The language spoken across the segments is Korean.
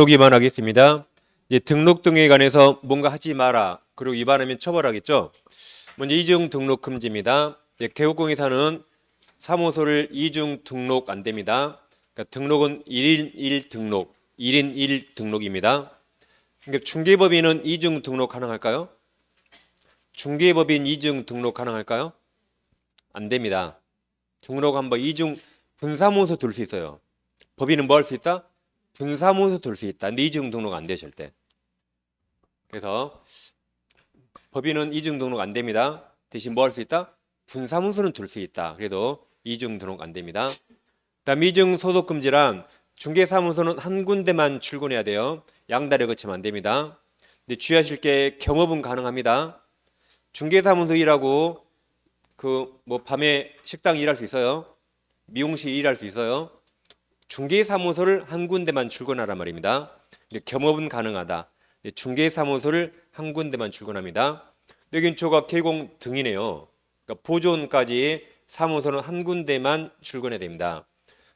등록 위반하겠습니다. 이제 등록 등에 관해서 뭔가 하지 마라. 그리고 위반하면 처벌하겠죠. 먼저 이중 등록 금지입니다. 개국공회사는 사무소를 이중 등록 안 됩니다. 그러니까 등록은 1인 1 등록, 1인 1 등록입니다. 그러니까 중개법인은 이중 등록 가능할까요? 중개법인 이중 등록 가능할까요? 안 됩니다. 등록 한번 이중 분사무소 둘 수 있어요. 법인은 뭐 할 수 있다? 분사무소 둘 수 있다. 근데 이중 등록 안 돼, 절대. 그래서 법인은 이중 등록 안 됩니다. 대신 뭐 할 수 있다? 분사무소는 둘 수 있다. 그래도 이중 등록 안 됩니다. 다음 이중 소속 금지란 중개사무소는 한 군데만 출근해야 돼요. 양다리 거치면 안 됩니다. 근데 주의하실 게 겸업은 가능합니다. 중개사무소 일하고 뭐 밤에 식당 일할 수 있어요. 미용실 일할 수 있어요. 중개사무소를 한 군데만 출근하란 말입니다. 겸업은 가능하다. 중개사무소를 한 군데만 출근합니다. 여긴 조각 개공 등이네요. 그러니까 보존까지 사무소는 한 군데만 출근해야 됩니다.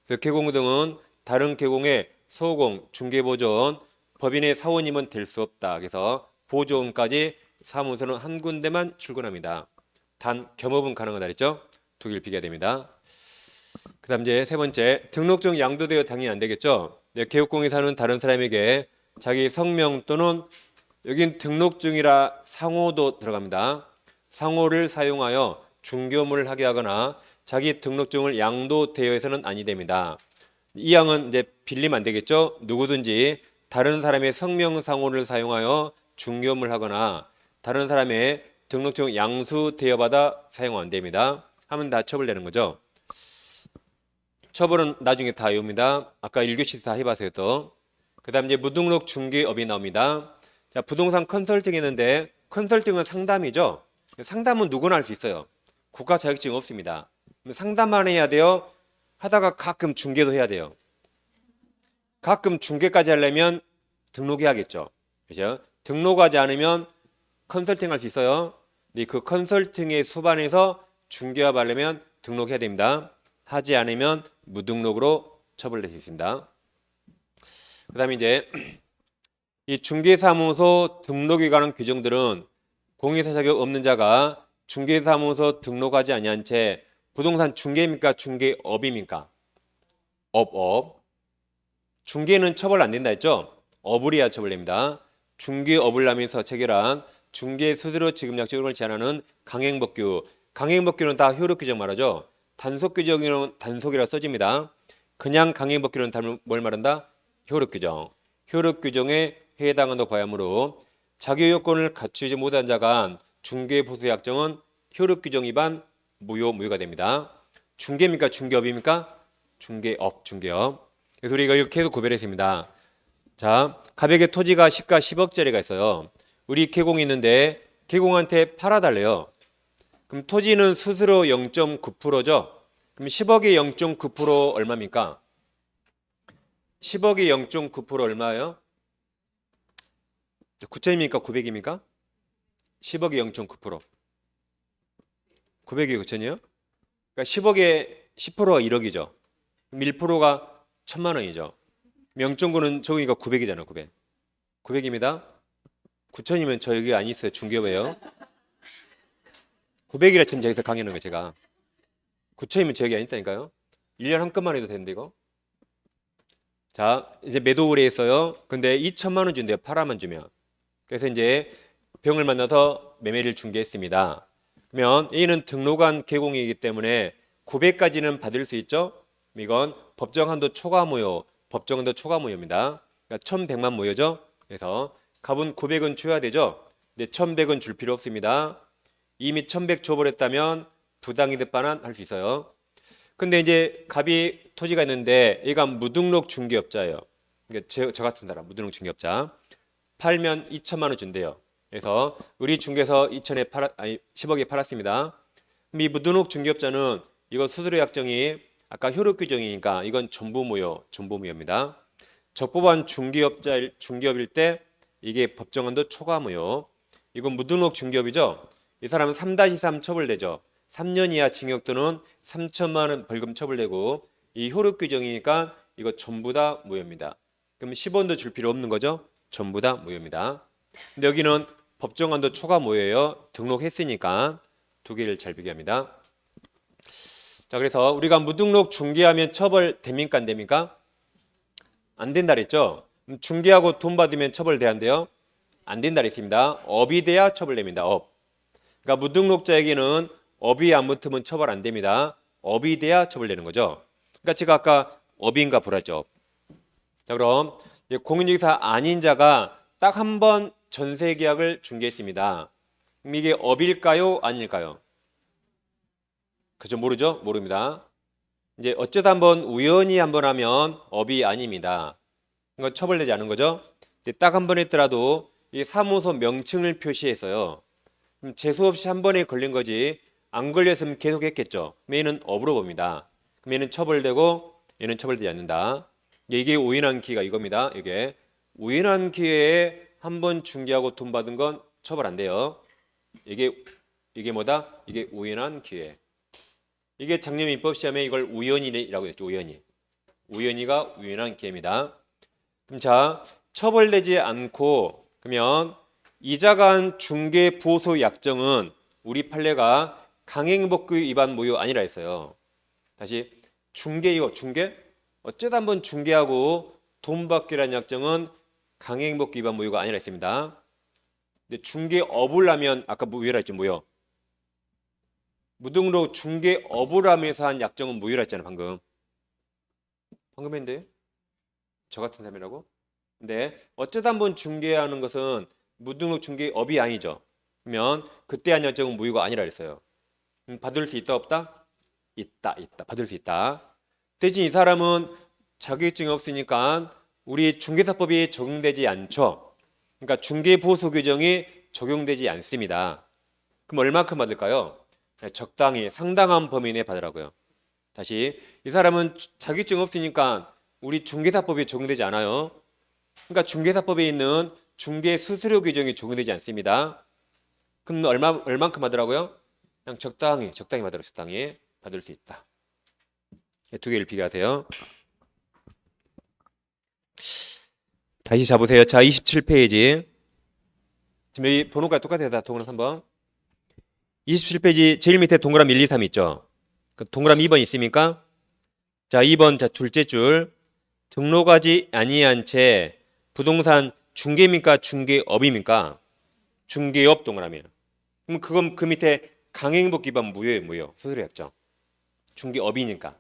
그래서 개공 등은 다른 개공의 소공, 중개보존, 법인의 사원이면 될 수 없다. 그래서 보존까지 사무소는 한 군데만 출근합니다. 단 겸업은 가능하다 그랬죠? 두 개를 비교해야 됩니다. 그 다음 이제 세 번째, 등록증 양도되어 당연히 안 되겠죠. 개국공회사는 다른 사람에게 자기 성명 또는 여긴 등록증이라 상호도 들어갑니다. 상호를 사용하여 중개업무를 하게 하거나 자기 등록증을 양도되어서는 아니 됩니다. 이 항은 이제 빌리면 안 되겠죠. 누구든지 다른 사람의 성명 상호를 사용하여 중개업무를 하거나 다른 사람의 등록증 양수되어 받아 사용 안 됩니다. 하면 다 처벌되는 거죠. 처벌은 나중에 다 외웁니다. 아까 1교시 다 해봤어요 또. 그 다음 이제 무등록 중개업이 나옵니다. 자, 부동산 컨설팅 했는데 컨설팅은 상담이죠. 상담은 누구나 할 수 있어요. 국가 자격증 없습니다. 상담만 해야 돼요. 하다가 가끔 중개도 해야 돼요. 가끔 중개까지 하려면 등록해야겠죠. 그죠? 등록하지 않으면 컨설팅 할 수 있어요. 근데 그 컨설팅의 수반에서 중개업 하려면 등록해야 됩니다. 하지 않으면 무등록으로 처벌될 수 있습니다. 그 다음에 이제 이 중개사무소 등록에 관한 규정들은 공인사 자격 없는 자가 중개사무소 등록하지 아니한 채 부동산 중개입니까? 중개업입니까? 업. 중개는 처벌 안 된다 했죠? 업을 해야 처벌됩니다. 중개업을 하면서 체결한 중개 스스로 지급 약정을 제한하는 강행법규. 강행법규는 다 효력 규정 말하죠. 단속 규정은 단속이라 써집니다. 그냥 강행법규는 뭘 말한다? 효력 규정. 효력 규정에 해당한다고 봐야 하므로 자격 요건을 갖추지 못한 자가 중개 보수 약정은 효력 규정 위반 무효가 됩니다. 중개입니까? 중개업입니까? 중개업. 그래서 우리가 이렇게 계속 구별했습니다. 자, 가백의 토지가 시가 10억짜리가 있어요. 우리 개공이 있는데 개공한테 팔아달래요. 그럼 토지는 스스로 0.9%죠. 그럼 10억의 0.9% 얼마입니까? 10억의 0.9% 얼마예요? 9천입니까? 900입니까? 10억의 0.9%. 900이 9천이요? 그러니까 10억의 10%가 1억이죠. 그럼 1%가 1,000만 원이죠. 0.9는 적으니까 900이잖아. 900. 900입니다. 9천이면 저 여기 안 있어요. 중개업이에요. 900이라 지금 여기서 강의하는 거예요. 제가. 9천이면 저 여기 안 있다니까요. 1년 한 건만 해도 되는데 이거. 자, 이제 매도 의뢰했어요. 근데 2천만 원 준대요. 팔아만 주면. 그래서 이제 병을 만나서 매매를 중개했습니다. 그러면 A는 등록한 개공이기 때문에 900까지는 받을 수 있죠. 이건 법정 한도 초과 무효, 법정 한도 초과 무효입니다. 그러니까 1,100만 무효죠. 그래서 값은 900은 줘야 되죠. 근데 1,100은 줄 필요 없습니다. 이미 1,100 줘버렸다면 부당이득 반환할 수 있어요. 근데 이제 갑이 토지가 있는데 얘가 무등록 중개업자예요. 그러니까 저 같은 사람 무등록 중개업자. 팔면 2천만 원 준대요. 그래서 우리 중개서 10억에 팔았습니다. 그럼 이 무등록 중개업자는 이거 수수료 약정이 아까 효력 규정이니까 이건 전부무효입니다. 적법한 중개업일 때 이게 법정 한도 초과 무효. 이건 무등록 중개업이죠. 이 사람은 3-3 처벌되죠. 3년 이하 징역 또는 3천만 원 벌금 처벌되고 이 효력 규정이니까 이거 전부 다 무효입니다. 그럼 10원도 줄 필요 없는 거죠. 전부 다 무효입니다. 근데 여기는 법정한도 초과 무효예요. 등록했으니까 두 개를 잘 비교합니다. 자, 그래서 우리가 무등록 중개하면 처벌됩니까 안 됩니까? 안 된다 그랬죠. 중개하고 돈 받으면 처벌돼야 한대요. 안 된다 그랬습니다. 업이 돼야 처벌됩니다. 업. 그러니까 무등록자에게는 업이 안 붙으면 처벌 안 됩니다. 업이 돼야 처벌되는 거죠. 그러니까 제가 아까 업인가 보라죠. 자, 그럼 공인중개사 아닌 자가 딱 한 번 전세계약을 중개했습니다. 그럼 이게 업일까요? 아닐까요? 그죠? 모르죠? 모릅니다. 이제 어쩌다 한번 우연히 한번 하면 업이 아닙니다. 이건 처벌되지 않은 거죠. 딱 한 번 했더라도 이 사무소 명칭을 표시해서요. 그럼 재수 없이 한 번에 걸린 거지 안 걸렸으면 계속 했겠죠. 그럼 얘는 업으로 봅니다. 그럼 얘는 처벌되고 얘는 처벌되지 않는다. 이게 우연한 기회가 이겁니다. 이게 우연한 기회에 한 번 중개하고 돈 받은 건 처벌 안 돼요. 이게 뭐다? 이게 우연한 기회. 이게 작년 민법 시험에 이걸 우연이라고 했죠. 우연이가 우연한 기회입니다. 그럼 자, 처벌되지 않고 그러면 이자가 한 중개 보수 약정은 우리 판례가 강행법규 위반 무효 아니라 했어요. 다시 중개 어쩌다 한번 중개하고 돈 받기라는 약정은 강행법규 위반 무효가 아니라 했습니다. 근데 중개업을 하면 아까 무효라 했죠. 무효. 무등록 중개업을 하면서 한 약정은 무효라 했잖아요. 방금 했는데 저 같은 사람이라고. 근데 어쩌다 한번 중개하는 것은 무등록 중개업이 아니죠. 그러면 그때 한 약정은 무효가 아니라 했어요. 받을 수 있다 없다? 있다. 받을 수 있다. 대신 이 사람은 자격증이 없으니까 우리 중개사법이 적용되지 않죠. 그러니까 중개보수 규정이 적용되지 않습니다. 그럼 얼마큼 받을까요? 적당히 상당한 범위 내에 받으라고요. 다시 이 사람은 자격증 없으니까 우리 중개사법이 적용되지 않아요. 그러니까 중개사법에 있는 중개 수수료 규정이 적용되지 않습니다. 그럼 얼만큼 받으라고요? 그냥 적당히 받을 수 있다. 두 개를 비교하세요. 다시 잡으세요. 자, 27페이지. 지금 여기 번호가 똑같아요. 다 동그란 3번. 27페이지 제일 밑에 동그라미 1, 2, 3 있죠. 그 동그라미 2번 있습니까? 자, 2번 자 둘째 줄. 등록하지 아니한 채 부동산 중개입니까? 중개업입니까? 중개업 동그라미예요. 그럼 그건 그 밑에 강행법 위반 무효예요. 무효. 수수료 약정. 중개업이니까.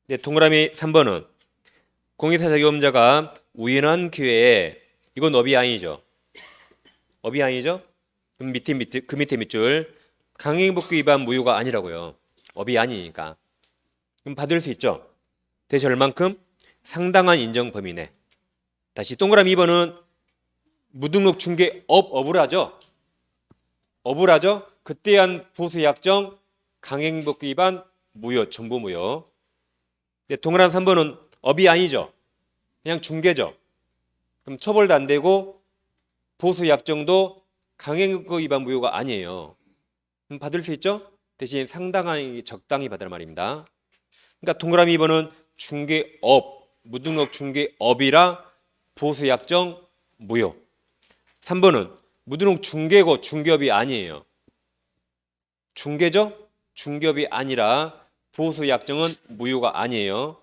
네, 동그라미 3번은 공인사 자격업자가 우연한 기회에 이건 업이 아니죠. 업이 아니죠? 그럼 그 밑에 밑줄 강행법규 위반 무효가 아니라고요. 업이 아니니까. 그럼 받을 수 있죠. 대신 얼만큼? 상당한 인정 범위 내. 다시 동그라미 2번은 무등록 중개 업을 하죠. 그때 한 보수 약정 강행법규 위반 무효, 전부 무효. 동그라미 3번은 업이 아니죠. 그냥 중개죠. 그럼 처벌도 안 되고 보수 약정도 강행법 위반 무효가 아니에요. 그럼 받을 수 있죠? 대신 상당한 적당히 받으란 말입니다. 그러니까 동그라미 2번은 중개업, 무등록 중개업이라 보수 약정 무효. 3번은 무등록 중개고 중개업이 아니에요. 중개죠? 중개업이 아니라 보수 약정은 무효가 아니에요.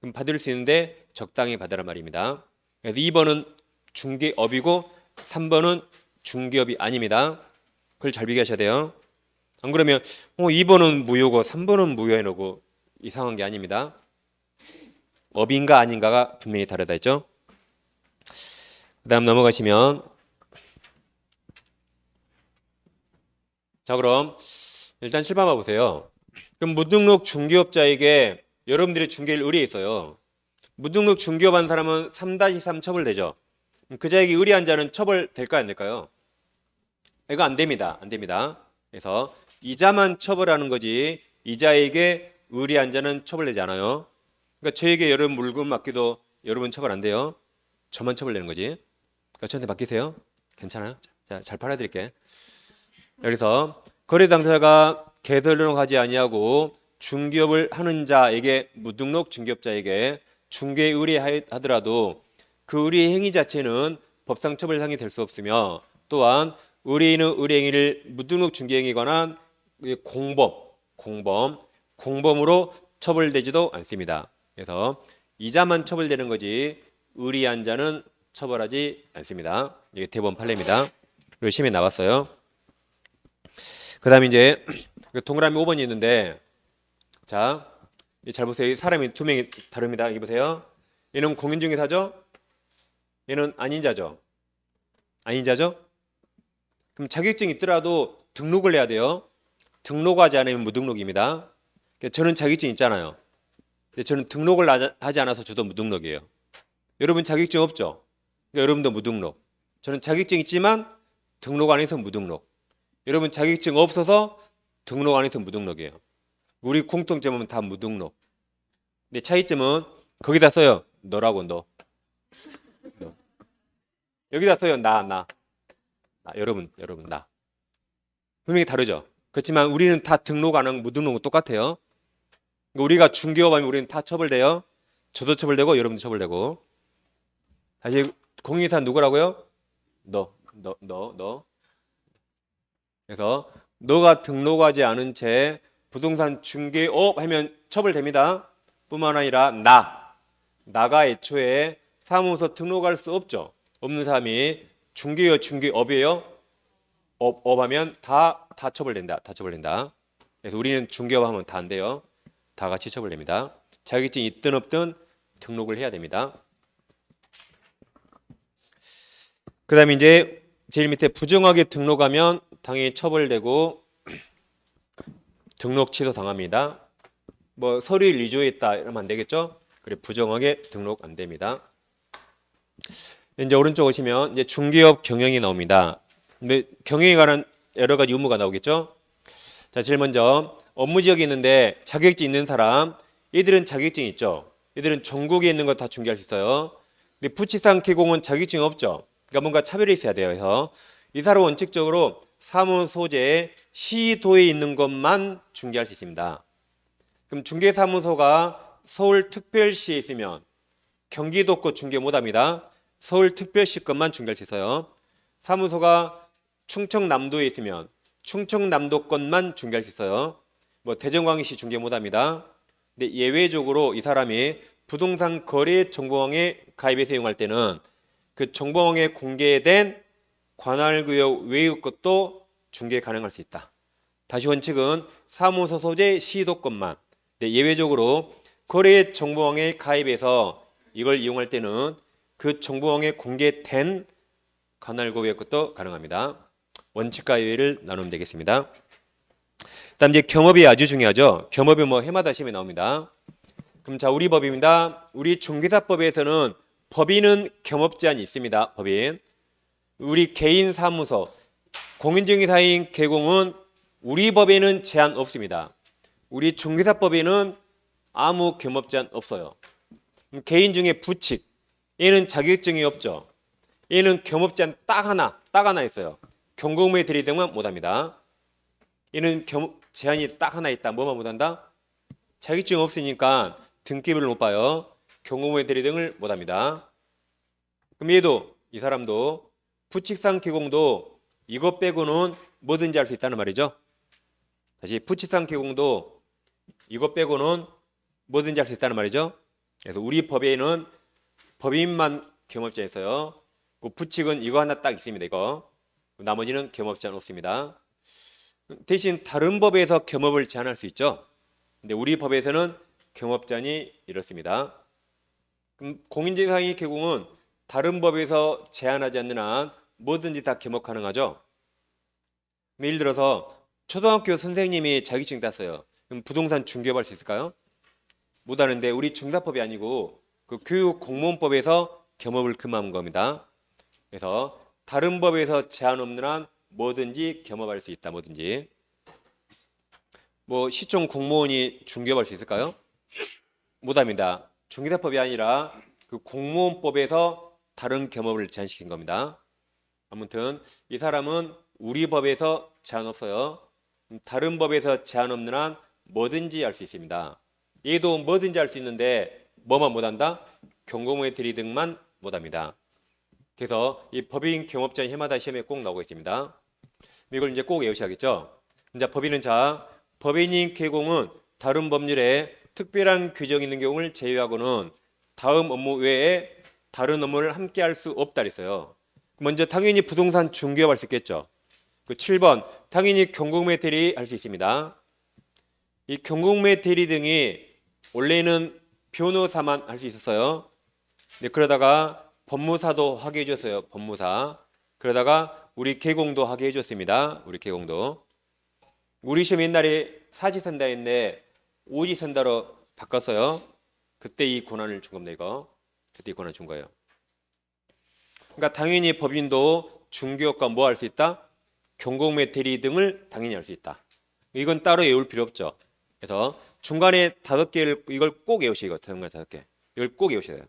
그럼 받을 수 있는데 적당히 받으란 말입니다. 그래서 2번은 중개업이고 3번은 중개업이 아닙니다. 그걸 잘 비교하셔야 돼요. 안 그러면 2번은 무효고 3번은 무효해놓고 이상한 게 아닙니다. 업인가 아닌가가 분명히 다르다 했죠. 그 다음 넘어가시면 자, 그럼 일단 7번 봐보세요. 그럼 무등록 중개업자에게 여러분들이 중개를 의뢰했어요. 무등록 중개업한 사람은 3-3 처벌되죠. 그 자에게 의뢰한 자는 처벌될까요? 안 될까요? 이거 안 됩니다. 그래서 이자만 처벌하는 거지 이자에게 의뢰한 자는 처벌되지 않아요. 그러니까 저에게 여러분 물건 맡기도 여러분 처벌 안 돼요. 저만 처벌되는 거지. 그러니까 저한테 맡기세요. 괜찮아요? 자, 잘 팔아드릴게. 여기서 거래 당사자가 개설등록하지 아니하고 중개업을 하는 자에게 무등록 중개업자에게 중개 의뢰하더라도 그 의뢰 행위 자체는 법상 처벌상이 될 수 없으며 또한 의뢰인은 의뢰 행위를 무등록 중개 행위에 관한 공범으로 처벌되지도 않습니다. 그래서 이자만 처벌되는 거지 의리한 자는 처벌하지 않습니다. 이게 대법원 판례입니다. 그리고 시험에 나왔어요. 그 다음에 이제 동그라미 5번이 있는데 자, 잘 보세요. 사람이 두 명이 다릅니다. 여기 보세요. 얘는 공인중개사죠? 얘는 아닌자죠? 아닌자죠? 그럼 자격증이 있더라도 등록을 해야 돼요. 등록하지 않으면 무등록입니다. 저는 자격증 있잖아요. 근데 저는 등록을 하지 않아서 저도 무등록이에요. 여러분 자격증 없죠? 그러니까 여러분도 무등록. 저는 자격증 있지만 등록 안 해서 무등록. 여러분 자격증 없어서 등록 안 해서 무등록이에요. 우리 공통점은 다 무등록. 근데 차이점은 거기다 써요. 너라고 너. 여기다 써요. 나. 여러분 나. 분명히 다르죠. 그렇지만 우리는 다 등록 안 하고 무등록은 똑같아요. 우리가 중개업하면 우리는 다 처벌돼요. 저도 처벌되고 여러분도 처벌되고. 다시 공인중개사 누구라고요? 너. 그래서 너가 등록하지 않은 채 부동산 중개업 하면 처벌됩니다. 뿐만 아니라 나가 애초에 사무소 등록할 수 없죠. 없는 사람이 중개요 중개업이에요. 업하면 다 처벌된다. 다 처벌된다. 그래서 우리는 중개업 하면 다 안 돼요. 다 같이 처벌됩니다. 자격증이 있든 없든 등록을 해야 됩니다. 그 다음에 이제 제일 밑에 부정하게 등록하면 당연히 처벌되고 등록 취소 당합니다. 뭐 서류를 위조했다 이러면 안 되겠죠? 그래 부정하게 등록 안 됩니다. 이제 오른쪽 오시면 이제 중개업 경영이 나옵니다. 근데 경영에 관한 여러 가지 의무가 나오겠죠? 자, 제일 먼저 업무 지역이 있는데 자격증 있는 사람, 얘들은 자격증이 있죠. 얘들은 전국에 있는 거 다 중개할 수 있어요. 근데 부치상 개공은 자격증이 없죠. 그러니까 뭔가 차별이 있어야 돼요. 그래서 이 사람은 원칙적으로 사무소재 시도에 있는 것만 중개할 수 있습니다. 그럼 중개사무소가 서울특별시에 있으면 경기도 거 중개 못합니다. 서울특별시 것만 중개할 수 있어요. 사무소가 충청남도에 있으면 충청남도 것만 중개할 수 있어요. 뭐 대전광역시 중개 못합니다. 근데 예외적으로 이 사람이 부동산 거래 정보網에 가입해서 이용할 때는 그 정보網에 공개된 관할구역 외의 것도 중개 가능할 수 있다. 다시 원칙은 사무소 소재 시도권만. 예외적으로 거래 정보網에 가입해서 이걸 이용할 때는 그 정보網에 공개된 관할구역 것도 가능합니다. 원칙과 예외를 나누면 되겠습니다. 다음 이제 겸업이 아주 중요하죠. 겸업이 뭐 해마다 시험에 나옵니다. 그럼 자 우리 법입니다. 우리 중개사법에서는 법인은 겸업 제한이 있습니다. 법인. 우리 개인 사무소 공인중개사인 개공은 우리 법에는 제한 없습니다. 우리 중개사법에는 아무 겸업 제한 없어요. 개인 중에 부칙 얘는 자격증이 없죠. 얘는 겸업 제한 딱 하나 있어요. 경공무에 들이대면 못합니다. 얘는 제한이 딱 하나 있다. 뭐만 못한다? 자격증 없으니까 등기부를 못 봐요. 경공무에 들이등을 못합니다. 그럼 얘도 이 사람도 부칙상 개공도 이것 빼고는 뭐든지 할 수 있다는 말이죠. 다시 부칙상 개공도 이것 빼고는 뭐든지 할 수 있다는 말이죠. 그래서 우리 법에는 법인만 겸업제한 있어요. 그 부칙은 이거 하나 딱 있습니다. 이거 나머지는 겸업제한 없습니다. 대신 다른 법에서 겸업을 제한할 수 있죠. 근데 우리 법에서는 겸업제한이 이렇습니다. 그럼 공인중개사의 개공은 다른 법에서 제한하지 않는 한 뭐든지 다 겸업 가능하죠. 예를 들어서 초등학교 선생님이 자격증 땄어요. 그럼 부동산 중개업 할 수 있을까요? 못하는데 우리 중사법이 아니고 그 교육공무원법에서 겸업을 금하는 겁니다. 그래서 다른 법에서 제한 없는 한 뭐든지 겸업할 수 있다. 뭐든지. 뭐 시청 공무원이 중개업할 수 있을까요? 못합니다. 중개사법이 아니라 그 공무원법에서 다른 겸업을 제한시킨 겁니다. 아무튼 이 사람은 우리 법에서 제한 없어요. 다른 법에서 제한 없는 한 뭐든지 할 수 있습니다. 얘도 뭐든지 할 수 있는데 뭐만 못한다? 경공의 대리 등만 못합니다. 그래서 이 법인 경업자는 해마다 시험에 꼭 나오고 있습니다. 이걸 이제 꼭 외우셔야겠죠. 이제 법인은 법인인 개공은 다른 법률에 특별한 규정이 있는 경우를 제외하고는 다음 업무 외에 다른 업무를 함께 할 수 없다 그랬어요. 먼저 당연히 부동산 중개업 할 수 있겠죠. 그 7번 당연히 경공매 대리 할 수 있습니다. 이 경공매 대리 등이 원래는 변호사만 할 수 있었어요. 근데 그러다가 법무사도 하게 해줬어요. 법무사. 그러다가 우리 개공도 하게 해줬습니다. 우리 개공도. 우리 시험 옛날에 사지선다인데 오지선다로 바꿨어요. 그때 이 권한을 준 겁니다. 이거. 그때 이 권한을 준 거예요. 그러니까 당연히 법인도 중개업과 뭐 할 수 있다? 경공매 대리 등을 당연히 할 수 있다. 이건 따로 외울 필요 없죠. 그래서 중간에 5개를 이걸 꼭 외우시고 중간에 5개. 이걸 꼭 외우셔야 돼요.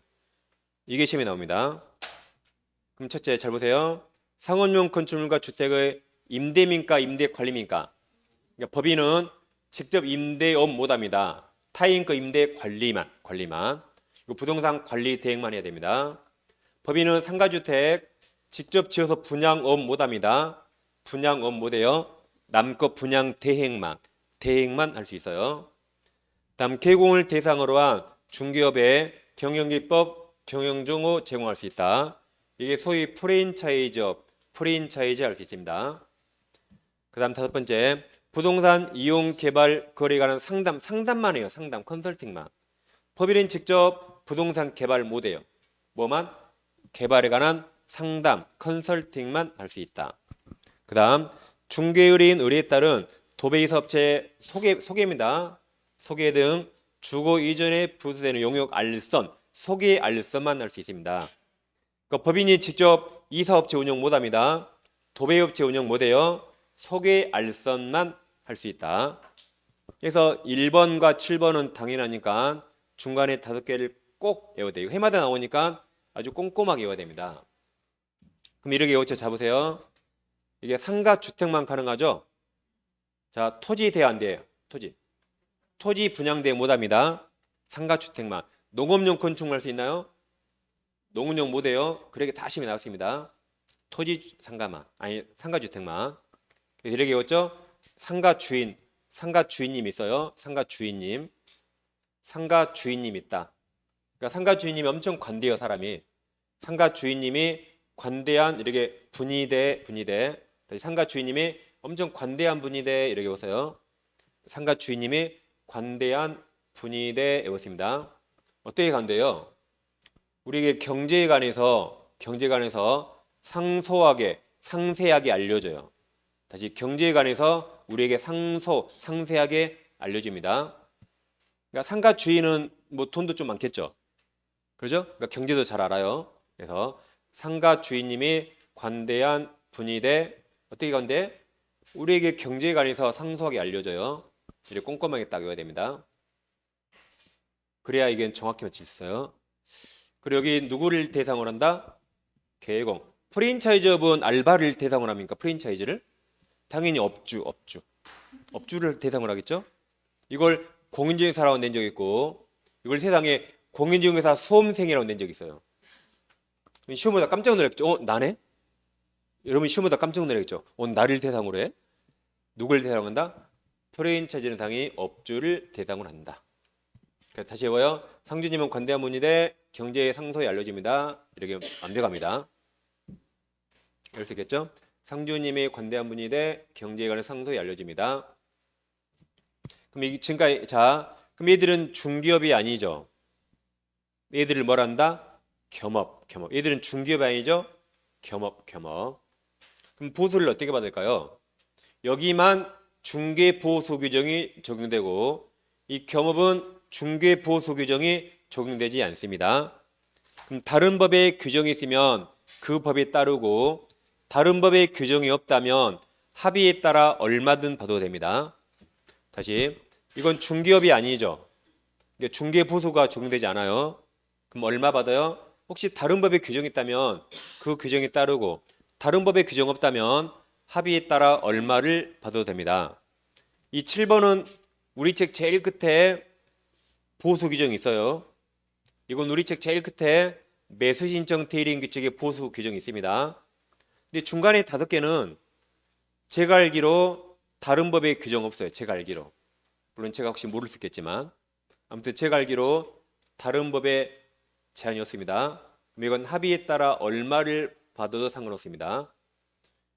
이게 시험에 나옵니다. 그럼 첫째 잘 보세요. 상업용 건축물과 주택의 임대민가 임대관리민가. 그러니까 법인은 직접 임대업 못합니다. 타인 거 임대 관리만. 부동산 관리 대행만 해야 됩니다. 법인은 상가주택 직접 지어서 분양업 못합니다. 분양업 못해요. 남 거 분양 대행만 할 수 있어요. 다음 개공을 대상으로 한 중개업의 경영기법, 경영정보 제공할 수 있다. 이게 소위 프랜차이즈업, 프랜차이즈 할 수 있습니다. 그 다음 5번째 부동산 이용 개발 거래에 관한 상담만 해요. 상담 컨설팅만. 법인은 직접 부동산 개발 못해요. 뭐만? 개발에 관한 상담 컨설팅만 할 수 있다. 그 다음 중개의뢰인 의뢰에 따른 도배이사 업체 소개입니다. 소개 등 주거 이전에 부수되는 용역 알선, 소개 알선만 할 수 있습니다. 그러니까 법인이 직접 이사업체 운영 못합니다. 도배업체 운영 못해요. 소개 알선만 할 수 있다. 그래서 1번과 7번은 당연하니까 중간에 5개를 꼭 외워야 돼요. 해마다 나오니까 아주 꼼꼼하게 외워야 됩니다. 그럼 이렇게 외워서 잡으세요. 이게 상가 주택만 가능하죠. 자, 토지 돼야 안 돼요. 토지 분양대 못합니다. 상가 주택만. 농업용 건축물 할 수 있나요? 농업용 못해요. 그렇게 다 시험에 나왔습니다. 토지 상가만, 아니 상가 주택만. 이렇게 외웠죠. 상가 주인님 있어요. 상가 주인님 있다. 그러니까 상가 주인님이 엄청 관대해요. 사람이. 상가 주인님이 관대한 이렇게 분이대 상가 주인님이 엄청 관대한 분이대 이렇게 보세요. 상가 주인님이 관대한 분이대 외웠습니다. 어떻게 관대요? 우리에게 경제에 관해서 상세하게 알려줘요. 다시 경제에 관해서 우리에게 상세하게 알려줍니다. 그러니까 상가 주인은 뭐 돈도 좀 많겠죠. 그렇죠? 그러니까 경제도 잘 알아요. 그래서 상가 주인님이 관대한 분이대 어떻게 관대? 우리에게 경제에 관해서 상세하게 알려줘요. 이렇게 꼼꼼하게 딱 외워야 됩니다. 그래야 이게 정확히 맞출 수 있어요. 그리고 여기 누구를 대상으로 한다? 개공. 프랜차이즈업은 알바를 대상으로 합니까? 프랜차이즈를? 당연히 업주를 대상으로 하겠죠? 이걸 공인중개사라고 낸 적이 있고 이걸 세상에 공인중개사 수험생이라고 낸 적이 있어요. 시험 보다 깜짝 놀랐죠? 나네? 여러분 시험 보다 깜짝 놀랐죠? 나를 대상으로 해? 누굴 대상으로 한다? 프랜차이즈는 당연히 업주를 대상으로 한다. 다시 해봐요. 상주님은 관대한 분이되 경제에 상소히 알려집니다. 이렇게 완벽합니다. 알 수 있겠죠? 상주님이 관대한 분이되 경제에 관한 상소히 알려집니다. 그럼 지금까지 그럼 얘들은 중기업이 아니죠. 얘들을 뭘 한다? 겸업. 얘들은 중기업이 아니죠? 겸업. 그럼 보수를 어떻게 받을까요? 여기만 중개보수 규정이 적용되고 이 겸업은 중개보수 규정이 적용되지 않습니다. 그럼 다른 법에 규정이 있으면 그 법에 따르고 다른 법에 규정이 없다면 합의에 따라 얼마든 받아도 됩니다. 다시 이건 중개업이 아니죠. 중개보수가 적용되지 않아요. 그럼 얼마 받아요? 혹시 다른 법에 규정이 있다면 그 규정에 따르고 다른 법에 규정 없다면 합의에 따라 얼마를 받아도 됩니다. 이 7번은 우리 책 제일 끝에 보수 규정이 있어요. 이건 우리 책 제일 끝에 매수 신청 대리인 규칙의 보수 규정이 있습니다. 근데 중간에 5개는 제가 알기로 다른 법에 규정 없어요. 제가 알기로. 물론 제가 혹시 모를 수 있겠지만 아무튼 제가 알기로 다른 법에 제한이 없습니다. 그럼 이건 합의에 따라 얼마를 받아도 상관없습니다.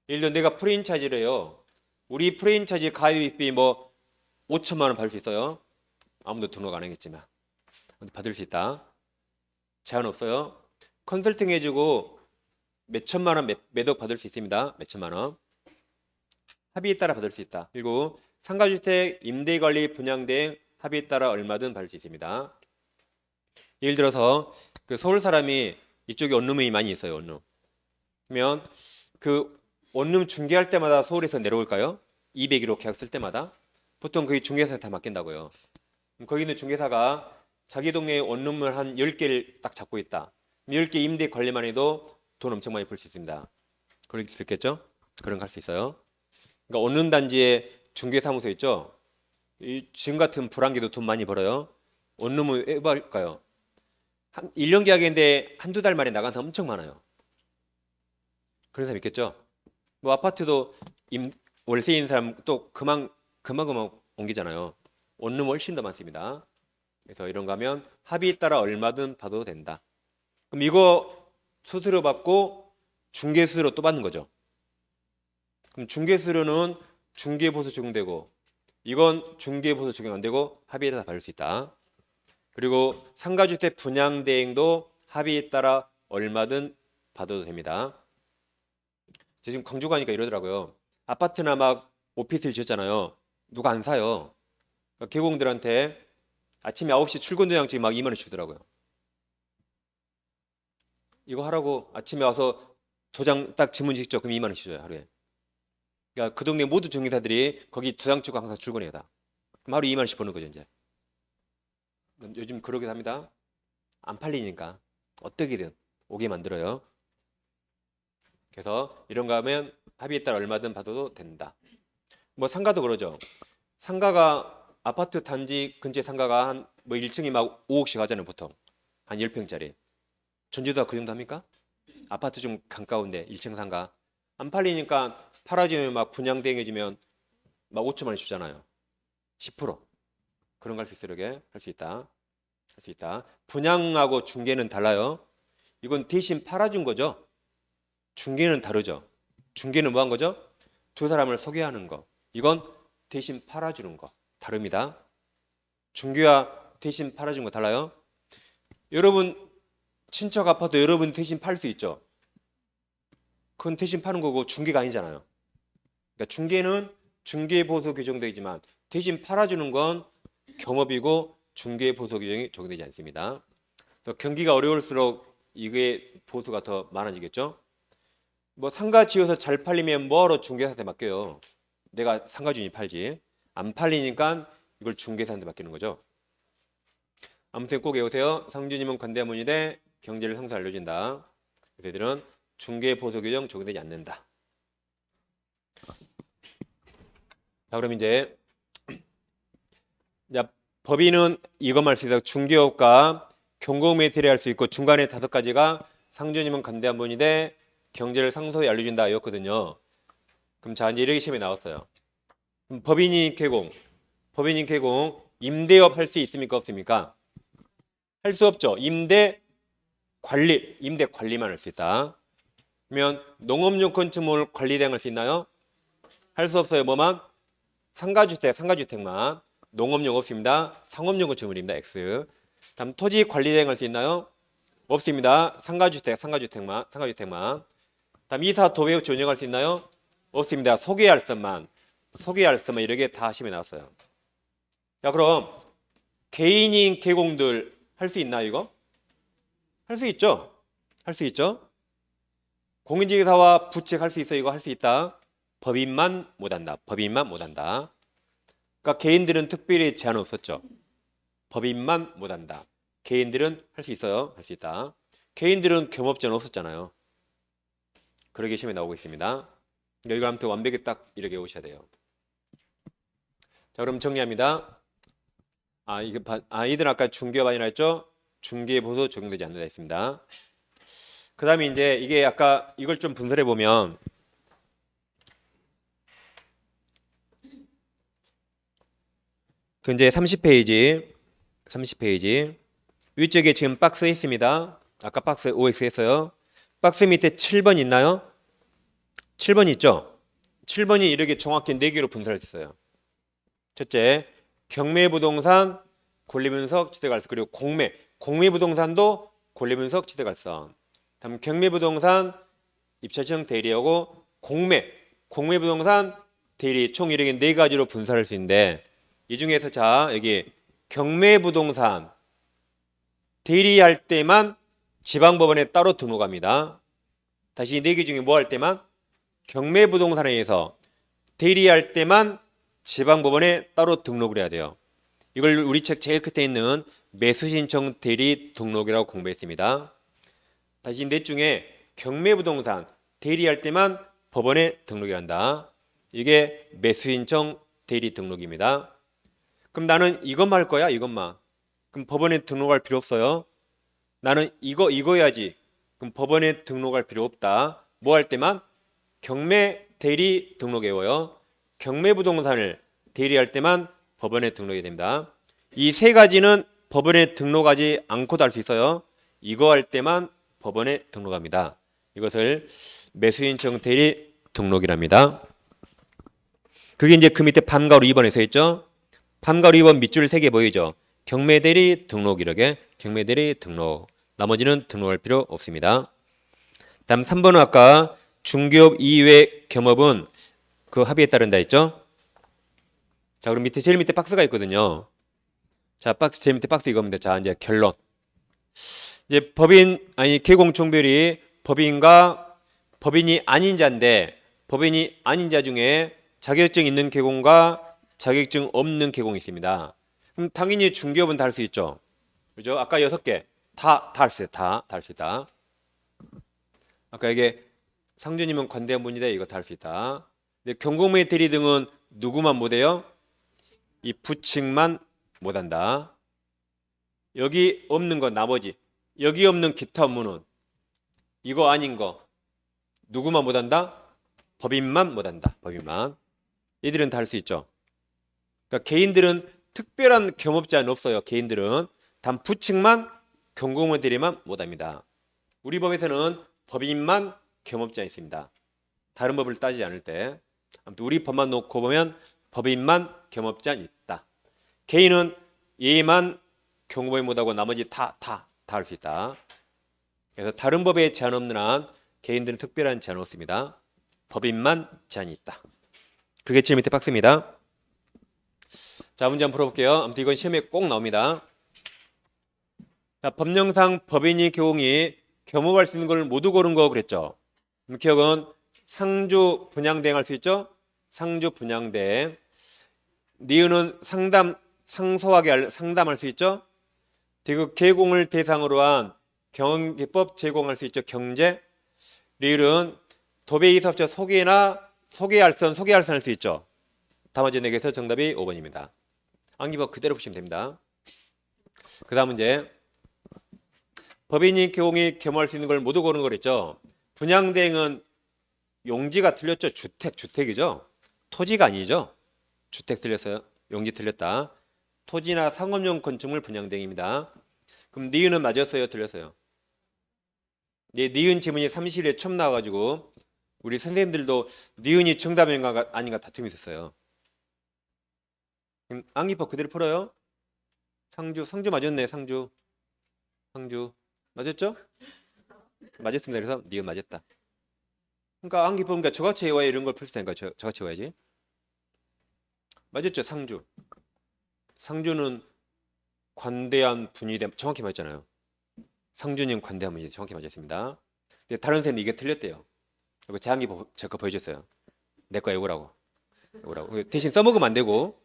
예를 들어 내가 프랜차이즈를 해요. 우리 프랜차이즈 가입비 뭐 5천만 원 받을 수 있어요. 아무도 등록 안 하겠지만 받을 수 있다. 제한 없어요. 컨설팅 해주고 몇 천만 원 매덕 받을 수 있습니다. 몇 천만 원. 합의에 따라 받을 수 있다. 그리고 상가주택 임대관리 분양대행 합의에 따라 얼마든 받을 수 있습니다. 예를 들어서 그 서울 사람이 이쪽에 원룸이 많이 있어요. 원룸. 그러면 그 원룸 중개할 때마다 서울에서 내려올까요? 201호 계약 쓸 때마다 보통 거기 중개사한테 다 맡긴다고요. 거기 있는 중개사가 자기 동네에 원룸을 한 10개를 딱 잡고 있다. 10개 임대 관리만 해도 돈 엄청 많이 벌 수 있습니다. 그럴 수 있겠죠? 그런 거 할 수 있어요. 그러니까 원룸 단지에 중개사무소 있죠? 지금 같은 불안기도 돈 많이 벌어요. 원룸은 왜 벌까요? 1년 계약인데 한두 달 만에 나간 사람 엄청 많아요. 그런 사람 있겠죠? 뭐 아파트도 월세인 사람 또 그만 옮기잖아요. 원룸 훨씬 더 많습니다. 그래서 이런 거 하면 합의에 따라 얼마든 받아도 된다. 그럼 이거 수수료 받고 중개 수수료 또 받는 거죠. 그럼 중개 수수료는 중개 보수 적용되고 이건 중개 보수 적용 안 되고 합의에 따라 받을 수 있다. 그리고 상가주택 분양 대행도 합의에 따라 얼마든 받아도 됩니다. 지금 광주 가니까 이러더라고요. 아파트나 막 오피스를 지었잖아요. 누가 안 사요. 그러니까 개공들한테 아침에 9시 출근 도장증 막 2만 원 주더라고요. 이거 하라고 아침에 와서 도장 딱 지문 찍죠. 그럼 2만 원 주죠 하루에. 그러니까 그 동네 모두 전기사들이 거기 도장 찍고 항상 출근해요 다. 그럼 하루 2만 원씩 버는 거죠 이제. 요즘 그러긴 합니다. 안 팔리니까 어떻게든 오게 만들어요. 그래서 이런 거 하면 합의에 따라 얼마든 받아도 된다. 뭐 상가도 그러죠. 상가가 아파트 단지 근처 상가가 한 뭐 1층이 막 5억씩 하잖아요 보통. 한 10평짜리. 전주도가 그 정도 합니까? 아파트 좀 가까운데 1층 상가. 안 팔리니까 팔아지면 막 분양 대행해지면 막 5천만 원 주잖아요. 10%. 그런 거 할 수 있으려게 할 수 있다. 할 수 있다. 분양하고 중개는 달라요. 이건 대신 팔아준 거죠. 중개는 다르죠. 중개는 뭐 한 거죠? 두 사람을 소개하는 거. 이건 대신 팔아주는 거. 다릅니다. 중개와 대신 팔아주는 거 달라요. 여러분 친척 아파트 여러분 대신 팔 수 있죠. 그건 대신 파는 거고 중개가 아니잖아요. 그러니까 중개는 중개 보수 규정되어 있지만 대신 팔아주는 건 경업이고 중개 보수 규정이 적용되지 않습니다. 그래서 경기가 어려울수록 이게 보수가 더 많아지겠죠. 뭐 상가 지어서 잘 팔리면 뭐하러 중개사한테 맡겨요. 내가 상가 주인이 팔지. 안 팔리니까 이걸 중개사한테 맡기는 거죠. 아무튼 꼭 외우세요. 상주님은 관대문의대 경제를 항상 알려준다. 그래서 애들은 중개 보수 규정 적용되지 않는다. 자 그럼 이제 법인은 이것만 할 수 있어요. 중개업과 경공매매를 할 수 있고 중간에 5가지가 상주님은 관대한 분이대 경제를 상소히 알려준다 이었거든요. 그럼 자 이제 이렇게 시험에 나왔어요. 그럼 법인이 개공 임대업 할 수 있습니까 없습니까? 할 수 없죠. 임대 관리만 할 수 있다. 그러면 농업용 건축물 관리 대행할 수 있나요? 할 수 없어요. 뭐만? 상가주택만. 농업용 없습니다. 상업용 건축물입니다. X. 다음 토지 관리 대행할 수 있나요? 없습니다. 상가주택만. 다음 이사 도배업체 운영할 수 있나요? 없습니다. 소개할 것만 이렇게 다 시험에 나왔어요. 자 그럼 개인인 개공들 할 수 있나 이거? 할 수 있죠. 공인중개사와 부책 할 수 있어 이거 할 수 있다. 법인만 못한다. 그러니까 개인들은 특별히 제한 없었죠. 법인만 못한다. 개인들은 할 수 있어요. 할 수 있다. 개인들은 겸업자는 없었잖아요. 그러게 시험에 나오고 있습니다. 그러니까 이걸 아무튼 완벽히 딱 이렇게 오셔야 돼요. 자 그럼 정리합니다. 이들 아까 중개업 아니라 했죠? 중개보도 적용되지 않는다 했습니다. 그 다음에 이제 이게 아까 이걸 좀 분석해 보면 그 이제 30페이지 위쪽에 지금 박스에 있습니다. 아까 박스에 OX 했어요. 박스 밑에 7번 있나요? 7번 있죠? 7번이 이렇게 정확히 4개로 분석했어요. 첫째, 경매부동산, 권리분석, 취득알선, 그리고 공매부동산도 권리분석, 취득알선. 다음 경매부동산, 입찰청 대리하고 공매부동산, 대리 총 이렇게 4가지로 분석할 수 있는데 이 중에서 자 여기 경매부동산 대리할 때만 지방법원에 따로 등록합니다. 다시 4개 중에 뭐 할 때만? 경매부동산에 의해서 대리할 때만 지방법원에 따로 등록을 해야 돼요. 이걸 우리 책 제일 끝에 있는 매수신청 대리 등록이라고 공부했습니다. 다시 넷 중에 경매부동산 대리할 때만 법원에 등록해야 한다. 이게 매수신청 대리 등록입니다. 그럼 나는 이것만 할 거야? 이것만. 그럼 법원에 등록할 필요 없어요. 나는 이거 해야지. 그럼 법원에 등록할 필요 없다. 뭐 할 때만? 경매 대리 등록 외워요. 경매부동산을 대리할 때만 법원에 등록해야 됩니다. 이 3가지는 법원에 등록하지 않고도 할 수 있어요. 이거 할 때만 법원에 등록합니다. 이것을 매수신청 대리 등록이랍니다. 그게 이제 그 밑에 밤가루 2번에 서 있죠. 밤가루 2번 밑줄 3개 보이죠. 경매대리 등록 이렇게 경매대리 등록. 나머지는 등록할 필요 없습니다. 다음 3번은 아까 중개업 이외 겸업은 그 합의에 따른다 했죠. 자, 그럼 밑에 제일 밑에 박스가 있거든요. 자, 제일 밑에 박스 이겁니다. 자, 이제 결론. 이제 개공총별이 법인과 법인이 아닌 자인데 법인이 아닌 자 중에 자격증 있는 개공과 자격증 없는 개공이 있습니다. 그럼 당연히 중개업은 다 할 수 있죠. 그죠? 아까 6개 다 할 수 있어요. 다 할 수 있다. 아까 이게 상주님은 관대문이다 이거 다 할 수 있다. 근데 경공매 대리 등은 누구만 못해요? 이 부칙만 못한다. 여기 없는 거 나머지 여기 없는 기타 업무는 이거 아닌 거 누구만 못한다? 법인만 못한다. 법인만. 얘들은 다 할 수 있죠. 그러니까 개인들은 특별한 겸업자는 없어요. 개인들은 단 부칙만 경공매 대리만 못합니다. 우리 법에서는 법인만 겸업자 있습니다. 다른 법을 따지지 않을 때 아무튼 우리 법만 놓고 보면 법인만 겸업자 있다. 개인은 얘만 경공매 못하고 나머지 다 할 수 있다. 그래서 다른 법에 제한 없는 한 개인들은 특별한 제한 없습니다. 법인만 제한이 있다. 그게 제일 밑에 박스입니다. 자, 문제 한번 풀어볼게요. 아무튼 이건 시험에 꼭 나옵니다. 자, 법령상 법인이 개공이 겸업할 수 있는 걸 모두 고른 거 그랬죠. 기억은 상주 분양대행 할 수 있죠. 상주 분양대행. 니은은 상담할 수 있죠. 그리고 개공을 대상으로 한 경영기법 제공할 수 있죠. 경제. 리을은 도배이사업자 소개알선 할 수 있죠. 나머지 4개에서 정답이 5번입니다. 암기법 그대로 보시면 됩니다. 그 다음 문제. 법인이 개공이 겸할 수 있는 걸 모두 고른 거랬죠. 분양대행은 용지가 틀렸죠. 주택이죠. 토지가 아니죠. 주택 틀렸어요. 용지 틀렸다. 토지나 상업용 건축물 분양대행입니다. 그럼 니은은 맞았어요? 틀렸어요? 네, 니은 지문이 3실에 처음 나와가지고 우리 선생님들도 니은이 정답인가 아닌가 다툼이 있었어요. 그럼 암기법 그대로 풀어요. 상주 맞았네. 상주 맞았죠? 맞았습니다. 그래서 니은 맞았다. 그러니까 암기법 그러니까 저같이 외워야 이런 걸 풀 수 있으니까 저같이 외워야지. 맞았죠? 상주는 관대한 분이됨 정확히 맞잖아요. 상주님 관대한 분이 정확히 맞았습니다. 근데 다른 선생님 이게 틀렸대요. 이거 제한기 제 거 보여줬어요. 내 거 외우라고. 대신 써먹으면 안 되고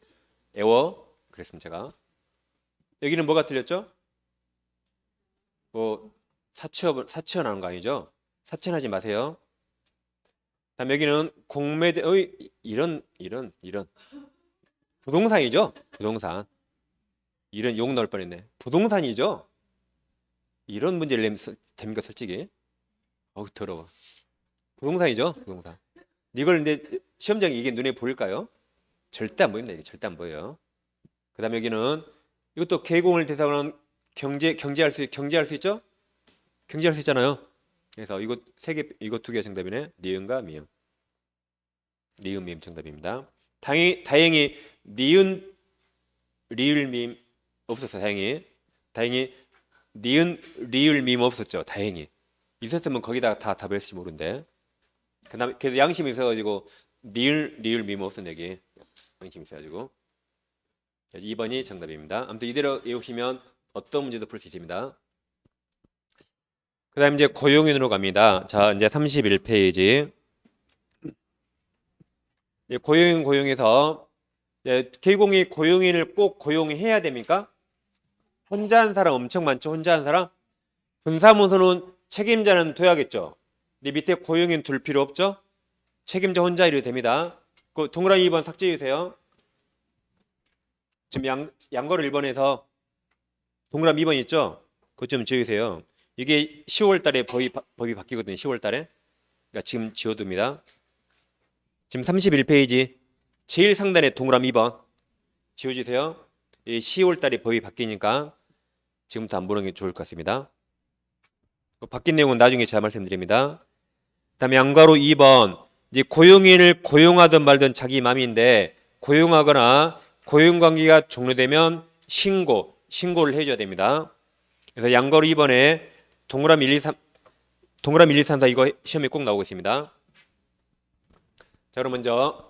외워 그랬습니다. 제가. 여기는 뭐가 틀렸죠? 뭐 사치원하는 거 아니죠? 사치원하지 마세요. 다음 여기는 공매대 이런 부동산이죠? 부동산. 이런 욕 넣을 뻔했네. 부동산이죠? 이런 문제를 내면 됩니까, 솔직히? 어우, 더러워. 부동산이죠, 부동산. 이걸 근데 시험장에 이게 눈에 보일까요? 절대 안 보입니다. 이게 절대 안 보여요. 그다음에 여기는 이것도 개공을 대상으로 한 경제할 수 있죠? 경제할 수 있잖아요. 그래서 이거 세 개, 이거 두 개 정답이네. 니은과 미음. 니은 미음 정답입니다. 다행히 니은 리을 미음 없었어. 다행히 니은 리을 미음 없었죠. 다행히 있었으면 거기다 다 답을 했을지 모르는데. 그다음에 그래서 양심이 있어가지고 니을 리을 미음 없었네 여기. 양심이 있어가지고 2번이 정답입니다. 아무튼 이대로 외우시면 어떤 문제도 풀 수 있습니다. 그 다음 이제 고용인으로 갑니다. 자, 이제 31페이지. 고용에서 개공이 고용인을 꼭 고용해야 됩니까? 혼자 한 사람 엄청 많죠? 혼자 한 사람? 분사문서는 책임자는 둬야겠죠? 근데 밑에 고용인 둘 필요 없죠? 책임자 혼자 이래도 됩니다. 그 동그라미 2번 삭제해 주세요. 지금 양거를 1번에서 동그라미 2번 있죠? 그것 좀 지우세요. 이게 10월 달에 법이 바뀌거든요. 10월 달에. 그러니까 지금 지워둡니다. 지금 31페이지 제일 상단에 동그라미 2번 지워주세요. 이 10월 달에 법이 바뀌니까 지금부터 안 보는 게 좋을 것 같습니다. 바뀐 내용은 나중에 제가 말씀드립니다. 다음에 양가로 2번 이제 고용인을 고용하든 말든 자기 맘인데 고용하거나 고용관계가 종료되면 신고를 해줘야 됩니다. 그래서 양가로 2번에 동그라미 1, 2, 3, 4 이거 시험에 꼭 나오고 있습니다. 자, 그럼 먼저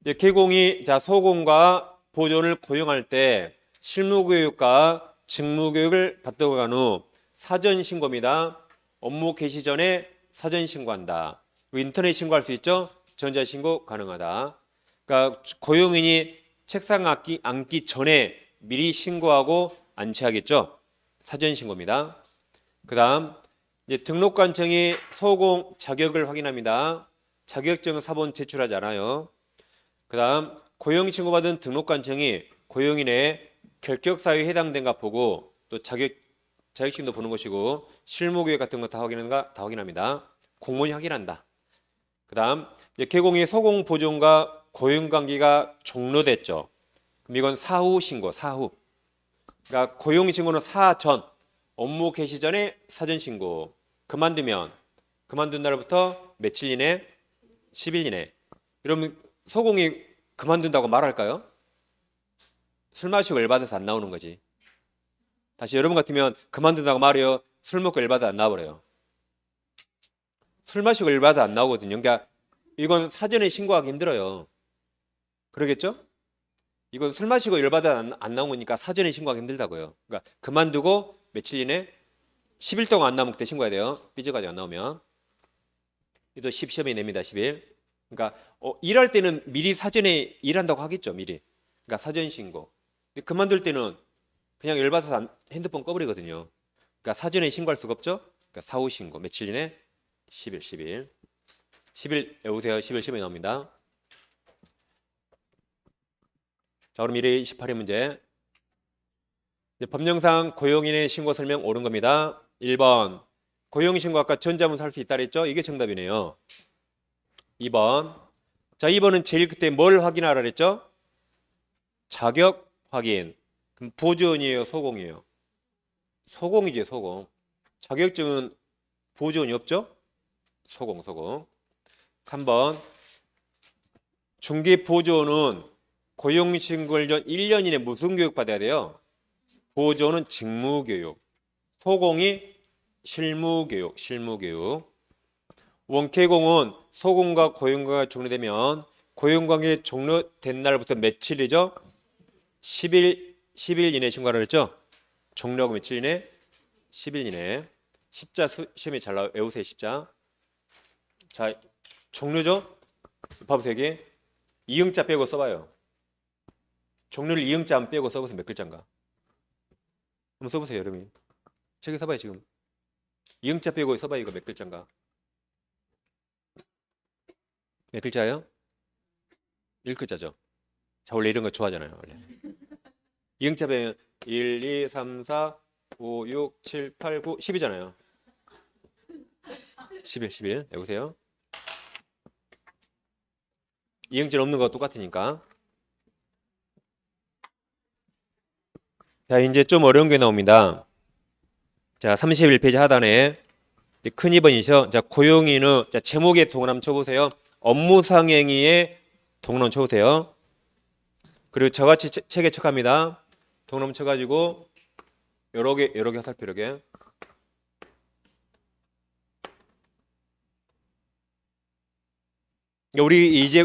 이제 개공이 소공과 보조를 고용할 때 실무교육과 직무교육을 받고 간 후 사전 신고입니다. 업무 개시 전에 사전 신고한다. 인터넷 신고할 수 있죠? 전자 신고 가능하다. 그러니까 고용인이 책상 앉기 전에 미리 신고하고 안치하겠죠? 사전 신고입니다. 그다음 이제 등록관청이 소공 자격을 확인합니다. 자격증 사본 제출하지 않아요. 그다음 고용 신고받은 등록관청이 고용인의 결격사유에 해당된가 보고 또 자격증도 보는 것이고 실무교육 같은 거 다 확인합니다. 공무원이 확인한다. 그다음 개공이 소공 보존과 고용관계가 종료됐죠. 그럼 이건 사후 신고, 사후. 그러니까 고용 신고는 사전, 업무 개시 전에 사전 신고. 그만둔 날부터 며칠 이내? 10일 이내. 여러분 소공이 그만둔다고 말할까요? 술 마시고 열받아서 안 나오는 거지. 다시 여러분 같으면 그만둔다고 말해요? 술 먹고 열받아 안 나와버려요. 술 마시고 열받아 안 나오거든요. 그러니까 이건 사전에 신고하기 힘들어요. 그러겠죠? 이건 술 마시고 열받아 안 나온 거니까 사전에 신고하기 힘들다고요. 그러니까 그만두고 며칠 이내 10일 동안 안 나오면 그때 신고해야 돼요. 삐져가지고 안 나오면. 이도 10시험에 냅니다. 10일. 그러니까 일할 때는 미리 사전에 일한다고 하겠죠. 미리. 그러니까 사전 신고. 근데 그만둘 때는 그냥 열받아서 핸드폰 꺼버리거든요. 그러니까 사전에 신고할 수가 없죠. 그러니까 사후 신고. 며칠 이내? 10일. 10일 외우세요. 10일 시험에 나옵니다. 자, 그럼 1회 28회 문제. 법령상 고용인의 신고 설명 옳은 겁니다. 1번 고용신고 아까 전자문서 할 수 있다 그랬죠? 이게 정답이네요. 2번. 자, 2번은 제일 그때 뭘 확인하라 그랬죠? 자격 확인. 그럼 보조원이에요, 소공이에요? 소공이지, 소공. 자격증은 보조원이 없죠? 소공. 3번. 중개 보조원은 고용신고를 전 1년 이내 무슨 교육 받아야 돼요? 보조원은 직무교육. 소공이 실무교육. 원개공은 소공과 고용관계가 종료되면 고용관계 종료된 날부터 며칠이죠? 10일 이내 신고하라 그랬죠? 종료하고 며칠 이내? 10일 이내. 십자 시험에 잘 나와요. 외우세요. 십자. 자, 종료죠? 봐보세요. 여기 이응자 빼고 써봐요. 종료를 이응자 안 빼고 써보세요. 몇 글자인가? 한번 써보세요. 여러분이. 책에 써봐요. 지금. 이응자 빼고 써봐요. 이거 몇 글자인가? 몇 글자예요? 1글자죠. 자, 원래 이런 거 좋아하잖아요. 원래. 이응자 빼면 1, 2, 3, 4, 5, 6, 7, 8, 9, 10이잖아요. 11. 여보세요? 이행질 없는 거 똑같으니까. 자, 이제 좀 어려운 게 나옵니다. 자, 31페이지 하단에 큰 2번이죠. 자, 고용인의 자, 제목의 동그라미 쳐보세요. 업무상행위의 동그라미 쳐보세요. 그리고 저같이 책에 척합니다. 동그라미 쳐가지고 여러 개 화살표 여러 개.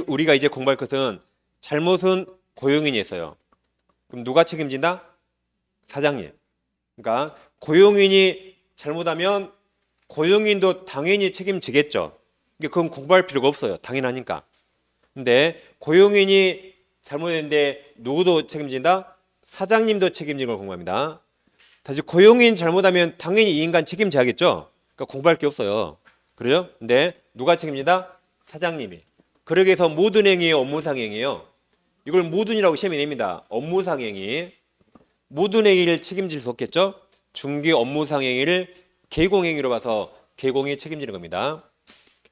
우리가 이제 공부할 것은 잘못은 고용인이 했어요. 그럼 누가 책임진다? 사장님. 그러니까 고용인이 잘못하면 고용인도 당연히 책임지겠죠. 그건 공부할 필요가 없어요. 당연하니까. 근데 고용인이 잘못했는데 누구도 책임진다? 사장님도 책임지는 걸 공부합니다. 다시 고용인 잘못하면 당연히 이 인간 책임져야겠죠. 그러니까 공부할 게 없어요. 그래요? 근데 누가 책임진다? 사장님이. 그러기 위해서 모든 행위의 업무상행위예요. 이걸 모든이라고 시험에 냅니다. 업무상행위. 모든 행위를 책임질 수 없겠죠? 중개 업무상행위를 개공행위로 봐서 개공이 책임지는 겁니다.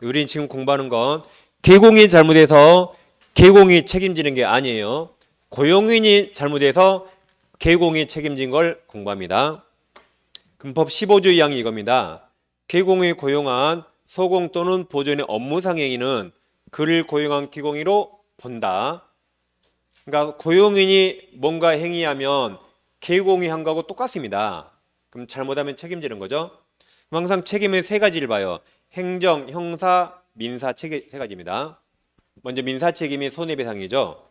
우리는 지금 공부하는 건 개공이 잘못해서 개공이 책임지는 게 아니에요. 고용인이 잘못해서 개공이 책임진 걸 공부합니다. 그럼 법 15조 2항이 이겁니다. 개공이 고용한 소공 또는 보조인의 업무상행위는 그를 고용한 개공이로 본다. 그러니까 고용인이 뭔가 행위하면 개공이 한 거하고 똑같습니다. 그럼 잘못하면 책임지는 거죠. 항상 책임의 세 가지를 봐요. 행정, 형사, 민사 세 가지입니다. 먼저 민사 책임이 손해배상이죠.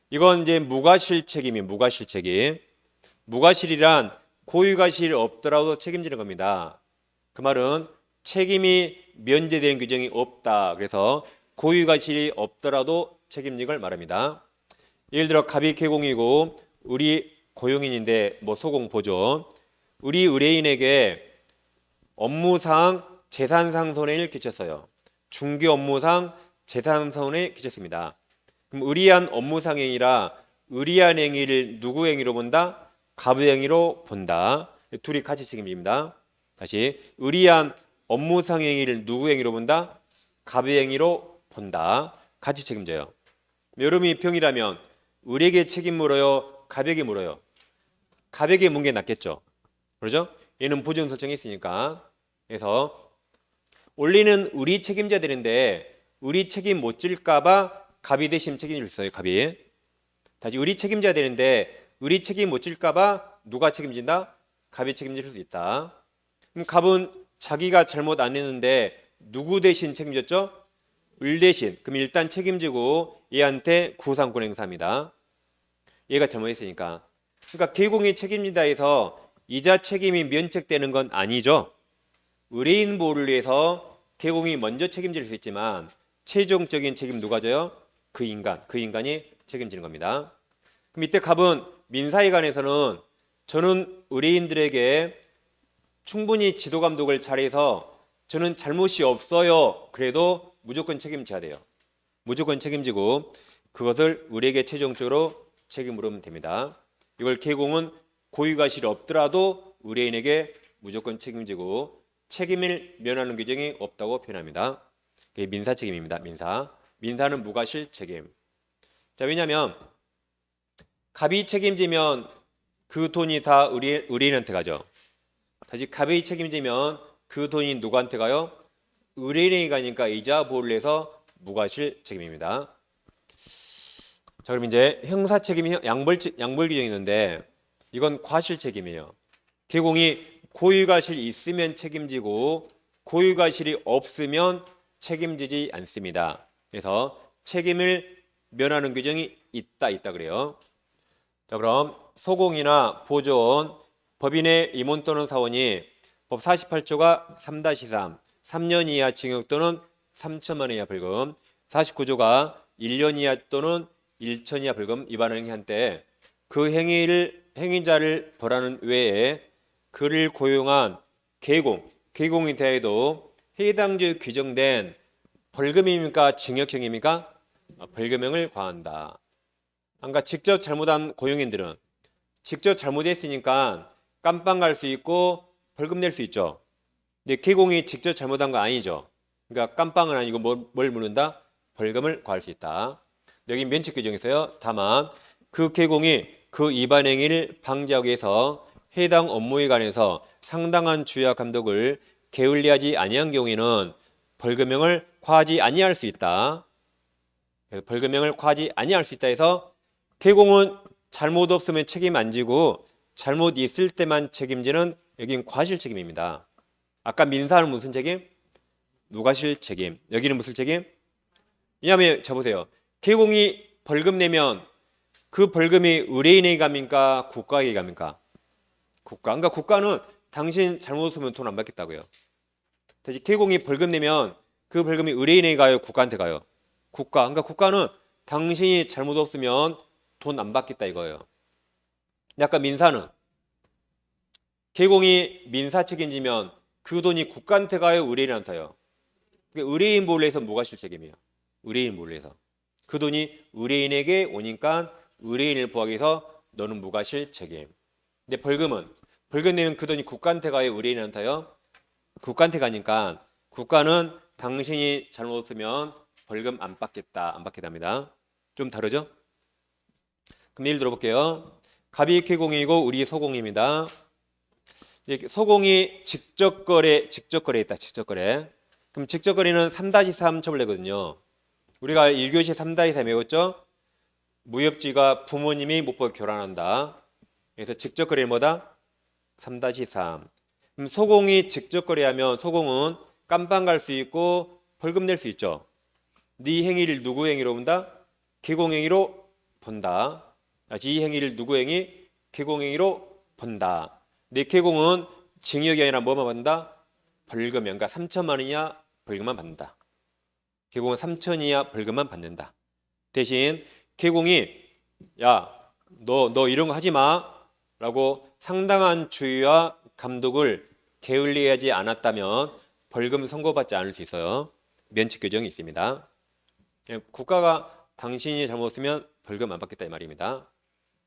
이건 이제 무과실 책임이 무과실 책임. 무과실이란 고유과실이 없더라도 책임지는 겁니다. 그 말은 책임이 면제되는 규정이 없다. 그래서 고유과실이 없더라도 책임진 걸 말합니다. 예를 들어 갑이 개공이고 우리 고용인인데 뭐 소공 보조. 우리 의뢰인에게 업무상 재산상 손해를 끼쳤어요. 중개 업무상 재산상 손해를 끼쳤습니다. 그럼 의리한 업무상 행위라 의리한 행위를 누구 행위로 본다? 갑의 행위로 본다. 둘이 같이 책임집니다. 다시 의리한 업무상 행위를 누구 행위로 본다? 갑의 행위로 본다. 같이 책임져요. 여러분이 병이라면 의리에게 책임 물어요? 갑에게 물어요? 갑에게 묻는 게 낫겠죠. 그러죠? 얘는 보증 설정했으니까. 그래서 원래는 우리 책임져야 되는데 우리 책임 못 질까봐 갑이 대신 책임질 수 있어요. 갑이. 다시 우리 책임져야 되는데 우리 책임 못 질까봐 누가 책임진다? 갑이 책임질 수 있다. 그럼 갑은 자기가 잘못 안 했는데 누구 대신 책임졌죠? 을 대신. 그럼 일단 책임지고 얘한테 구상권 행사합니다. 얘가 잘못했으니까. 그러니까 개공이 책임진다 해서 이자 책임이 면책되는 건 아니죠. 의뢰인 보호를 위해서 개공이 먼저 책임질 수 있지만 최종적인 책임 누가 져요? 그 인간이 책임지는 겁니다. 그럼 이때 갑은 민사에 관해서는 저는 의뢰인들에게 충분히 지도 감독을 잘해서 저는 잘못이 없어요. 그래도 무조건 책임져야 돼요. 무조건 책임지고 그것을 의뢰에게 최종적으로 책임 물으면 됩니다. 이걸 개공은 고유과실이 없더라도 의뢰인에게 무조건 책임지고 책임을 면하는 규정이 없다고 표현합니다. 그게 민사 책임입니다. 민사는 무과실 책임. 자, 왜냐하면 갑이 책임지면 그 돈이 다 의뢰인한테 가죠. 다시 갑이 책임지면 그 돈이 누구한테 가요? 의뢰인에게 가니까 이자 보호를 해서 무과실 책임입니다. 자, 그럼 이제 형사 책임 양벌 규정이 있는데 이건 과실 책임이에요. 개공이 고유과실이 있으면 책임지고 고유과실이 없으면 책임지지 않습니다. 그래서 책임을 면하는 규정이 있다 그래요. 자, 그럼 소공이나 보조원, 법인의 임원 또는 사원이 법 48조가 3-3, 3년 이하 징역 또는 3천만 원 이하 벌금, 49조가 1년 이하 또는 1천 이하 벌금 위반을 행위한 때 그 행위자를 벌하는 외에 그를 고용한 개공에 대해도 해당 주에 규정된 벌금입니까? 징역형입니까? 벌금형을 과한다. 그러니까 직접 잘못한 고용인들은 직접 잘못했으니까 깜빵 갈 수 있고 벌금 낼 수 있죠. 근데 개공이 직접 잘못한 거 아니죠. 그러니까 깜빵은 아니고 뭘 묻는다? 벌금을 과할 수 있다. 여기 면책 규정이 있어요. 다만 그 개공이 그 위반 행위를 방지하기 위해서 해당 업무에 관해서 상당한 주의와 감독을 게을리하지 아니한 경우에는 벌금형을 과하지 아니할 수 있다. 벌금형을 과하지 아니할 수 있다 해서 개공은 잘못 없으면 책임 안 지고 잘못 있을 때만 책임지는 여긴 과실 책임입니다. 아까 민사는 무슨 책임? 무과실 책임. 여기는 무슨 책임? 왜냐하면 자 보세요. 개공이 벌금 내면 그 벌금이 의뢰인에게 갑니까? 국가에게 갑니까? 국가. 그러니까 국가는 당신 잘못 쓰면 돈 안 받겠다고요. 대신 개공이 벌금 내면 그 벌금이 의뢰인에게 가요? 국가한테 가요? 국가. 그러니까 국가는 당신이 잘못 없으면 돈 안 받겠다 이거예요. 약간 민사는 개공이 민사 책임지면 그 돈이 국가한테 가요? 의뢰인한테 가요? 그러니까 의뢰인 몰래에서 무과실 책임이에요. 의뢰인 몰래에서. 그 돈이 의뢰인에게 오니까 의뢰인을 보호하기 위해서 너는 무과실 책임. 근데 벌금 내면 그 돈이 국가한테 가요? 의뢰인한테 가요? 국가한테 가니까 국가는 당신이 잘못 쓰면 벌금 안 받겠다. 안 받게 됩니다. 좀 다르죠? 그럼 예를 들어볼게요. 갑이 개공이고 우리 소공입니다. 소공이 직접거래 있다. 직접거래. 그럼 직접거래는 3-3 처벌되거든요. 우리가 1교시 3-3 외웠죠? 무협지가 부모님이 못 보고 교란한다. 그래서 직접거래는 뭐다? 3-3. 그럼 소공이 직접거래하면 소공은 깜빵 갈 수 있고 벌금 낼 수 있죠. 네 행위를 누구 행위로 본다? 개공행위로 본다. 이 행위를 누구 행위? 개공행위로 본다. 내 개공은 징역이 아니라 뭐만 받는다? 벌금. 그러니까 3천만 원 이하 벌금만 받는다. 개공은 3천 이하 벌금만 받는다. 대신 개공이 야, 너 이런 거 하지 마 라고 상당한 주의와 감독을 게을리하지 않았다면 벌금 선고받지 않을 수 있어요. 면책 규정이 있습니다. 국가가 당신이 잘못했으면 벌금 안 받겠다 이 말입니다.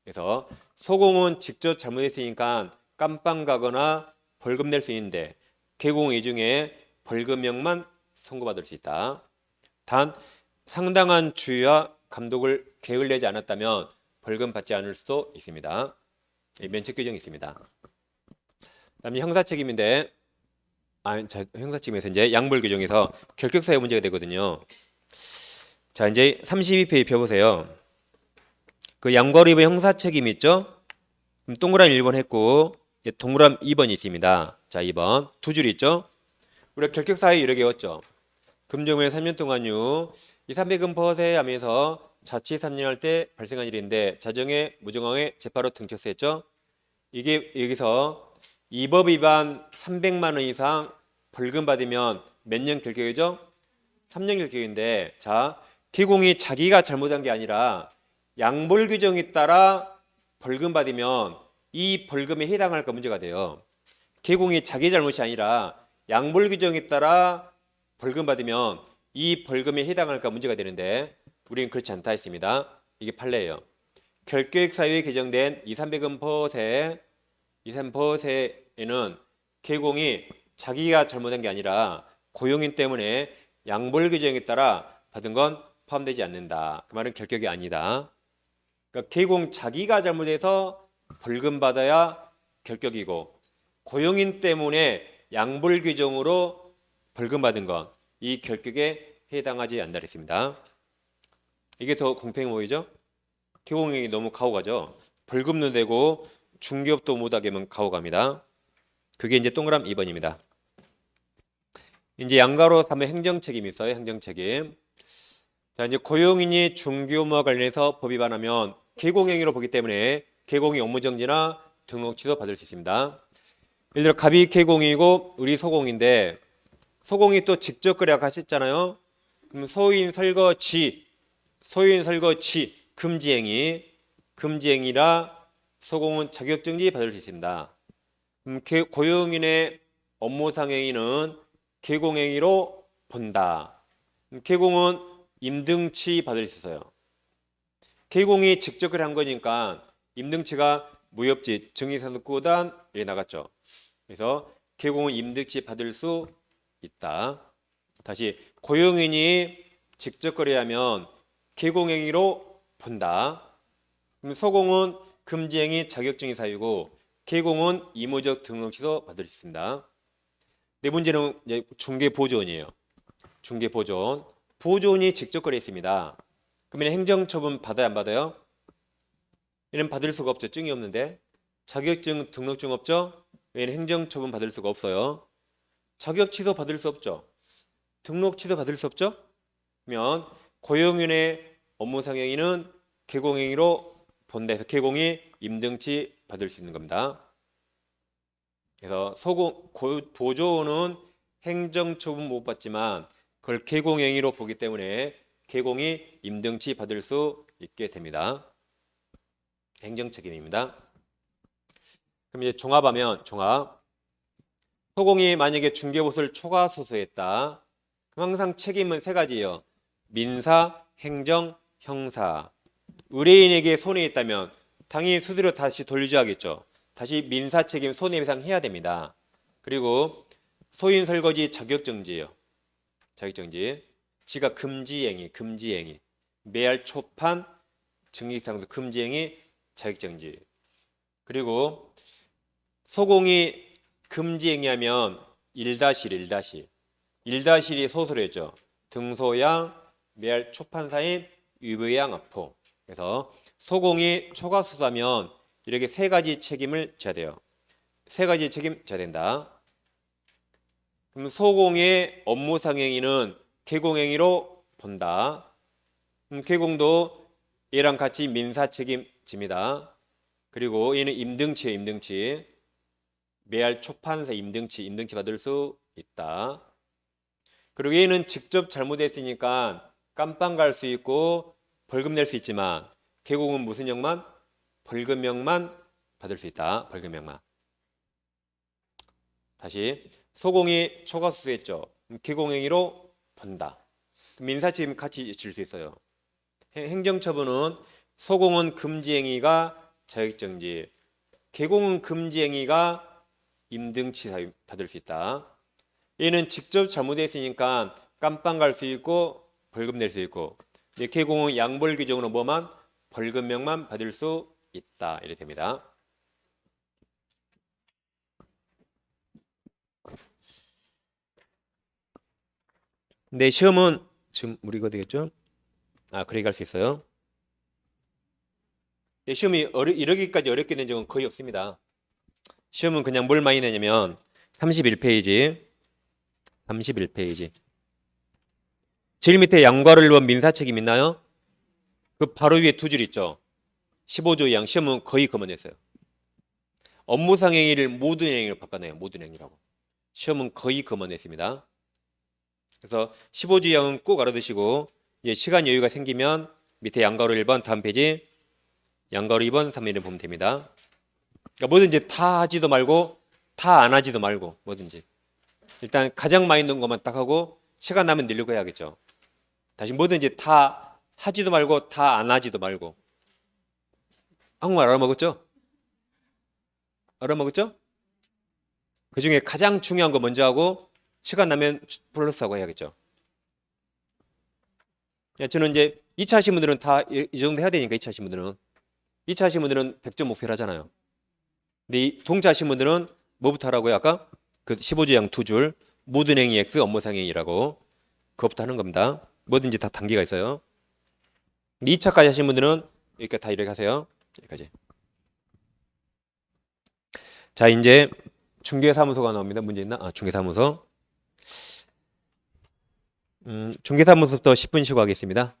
그래서 소공은 직접 잘못했으니까 깜빵 가거나 벌금 낼 수 있는데 개공의 중에 벌금형만 선고받을 수 있다. 단 상당한 주의와 감독을 게을리하지 않았다면 벌금 받지 않을 수도 있습니다. 면책 규정이 있습니다. 그다음에 형사책임인데 형사책임에서 이제 양벌 규정에서 결격사유 문제가 되거든요. 자, 이제 32페이지 펴보세요. 그 양벌 위반 형사책임 있죠? 그럼 동그라미 1번 했고 동그라미 2번이 있습니다. 자, 2번 두 줄 있죠? 우리가 결격사유 이렇게 외웠죠. 금정후에 3년 동안요. 이 300은 퍼세 하면서 자치 3년 할 때 발생한 일인데 자정에 무정황에 재파로 등쳤었죠. 이게 여기서 이 법 위반 300만 원 이상 벌금 받으면 몇 년 결격이죠? 3년 결격인데 자, 개공이 자기가 잘못한 게 아니라 양벌 규정에 따라 벌금 받으면 이 벌금에 해당할까 문제가 돼요. 개공이 자기 잘못이 아니라 양벌 규정에 따라 벌금 받으면 이 벌금에 해당할까 문제가 되는데 우리는 그렇지 않다 했습니다. 이게 판례예요. 결격 사유에 개정된 2,300원 퍼세 2,3%에는 개공이 자기가 잘못한 게 아니라 고용인 때문에 양벌 규정에 따라 받은 건 포함되지 않는다. 그 말은 결격이 아니다. 그러니까 개공 자기가 잘못해서 벌금 받아야 결격이고 고용인 때문에 양벌 규정으로 벌금 받은 건 이 결격에 해당하지 않는다 했습니다. 이게 더 공평해 보이죠? 개공이 너무 가오가죠. 벌금도 내고 중개업도 못하게 하면 가오갑니다. 그게 이제 동그라미 2번입니다. 이제 양가로 하면 행정책임이 있어요. 행정책임. 자, 이제 고용인이 중개업무와 관련해서 법 위반하면 개공행위로 보기 때문에 개공이 업무정지나 등록 취소 받을 수 있습니다. 예를 들어 갑이 개공이고 우리 소공인데 소공이 또 직접 거래 아까 하셨잖아요. 그럼 소인 설거지 금지행위라 소공은 자격정지 받을 수 있습니다. 고용인의 업무상 행위는 개공행위로 본다. 개공은 임등치 받을 수 있어요. 개공이 직접 거래한 거니까 임등치가 무협지, 증기상속구단 이렇게 나갔죠. 그래서 개공은 임득치 받을 수 있다. 다시 고용인이 직접 거래하면 개공행위로 본다. 그럼 소공은 금지행위 자격증이 사유고 개공은 이무적 등록 취소 받을 수 있습니다. 네 문제는 이제 중개보조원이에요. 중개보조원. 보조원이 직접 거래했습니다. 그러면 행정처분 받아야 안 받아요? 얘는 받을 수가 없죠. 증이 없는데. 자격증 등록증 없죠? 얘는 행정처분 받을 수가 없어요. 자격 취소 받을 수 없죠. 등록 취소 받을 수 없죠? 그러면 고용인의 업무상행위는 개공행위로 본다 해서 개공이 임등치 받을 수 있는 겁니다. 그래서 보조원은 행정처분 못 받지만 그걸 개공행위로 보기 때문에 개공이 임등치 받을 수 있게 됩니다. 행정책임입니다. 그럼 이제 종합하면 소공이 만약에 중개보수를 초과 소수했다. 그럼 항상 책임은 세 가지예요. 민사, 행정, 형사. 의뢰인에게 손해있다면 당연히 수수료 다시 돌려줘야겠죠. 다시 민사 책임 손해배상 해야 됩니다. 그리고 소인 설거지 자격정지예요. 자격정지. 지가 금지행위. 매할 초판, 증기상속 금지행위, 자격정지. 그리고 소공이 금지행위하면 1-1이 소수로 했죠. 등소양, 매할 초판사인, 유보양 압포. 그래서 소공이 초과수사면 이렇게 세 가지 책임을 져야 돼요. 세 가지 책임 져야 된다. 그럼 소공의 업무상행위는 개공행위로 본다. 개공도 얘랑 같이 민사책임 집니다. 그리고 얘는 임등치. 매할 초판사 임등치 받을 수 있다. 그리고 얘는 직접 잘못했으니까 깜빵 갈 수 있고 벌금 낼 수 있지만 개공은 무슨 형만? 벌금형만 받을 수 있다. 벌금형만. 다시 소공이 초과수수했죠. 개공행위로 본다. 민사책임 같이 질 수 있어요. 행정처분은 소공은 금지행위가 자격정지, 개공은 금지행위가 임등치 받을 수 있다. 얘는 직접 잘못했으니까 깜빵 갈 수 있고 벌금 낼 수 있고, 개공은 양벌 규정으로 뭐만? 벌금형만 받을 수 있다. 이렇게 됩니다. 네, 시험은 지금 우리 이거 되겠죠? 그렇게 갈 수 있어요. 네, 시험이 이러기까지 어렵게 된 적은 거의 없습니다. 시험은 그냥 뭘 많이 내냐면 31페이지 제일 밑에 양과를 원 민사책임 있나요? 그 바로 위에 두 줄 있죠. 15조 양. 시험은 거의 그만 냈어요. 업무상 행위를 모든 행위로 바꿔내요. 모든 행위라고. 시험은 거의 그만 냈습니다. 그래서 15조 양은 꼭 알아두시고, 이제 시간 여유가 생기면 밑에 양가로 1번 다음 페이지 양가로 2번 3번을 보면 됩니다. 그러니까 뭐든지 다 하지도 말고 다 안 하지도 말고, 뭐든지 일단 가장 많이 넣은 것만 딱 하고 시간 나면 늘리고 해야겠죠. 다시 뭐든지 다 하지도 말고 다 안 하지도 말고. 한국말 알아먹었죠? 그 중에 가장 중요한 거 먼저 하고 시간 나면 플러스하고 해야겠죠. 저는 이제 2차 하신 분들은 다 이 정도 해야 되니까 2차 하신 분들은 100점 목표를 하잖아요. 근데 이 동차 하신 분들은 뭐부터 하라고요? 아까 그 15조 양 두 줄 모든 행위 X 업무상 행위라고 그것부터 하는 겁니다. 뭐든지 다 단계가 있어요. 2차까지 하신 분들은 이렇게 다 이렇게 하세요. 여기까지. 자, 이제 중개사무소가 나옵니다. 문제 있나? 중개사무소. 중개사무소부터 10분 쉬고 하겠습니다.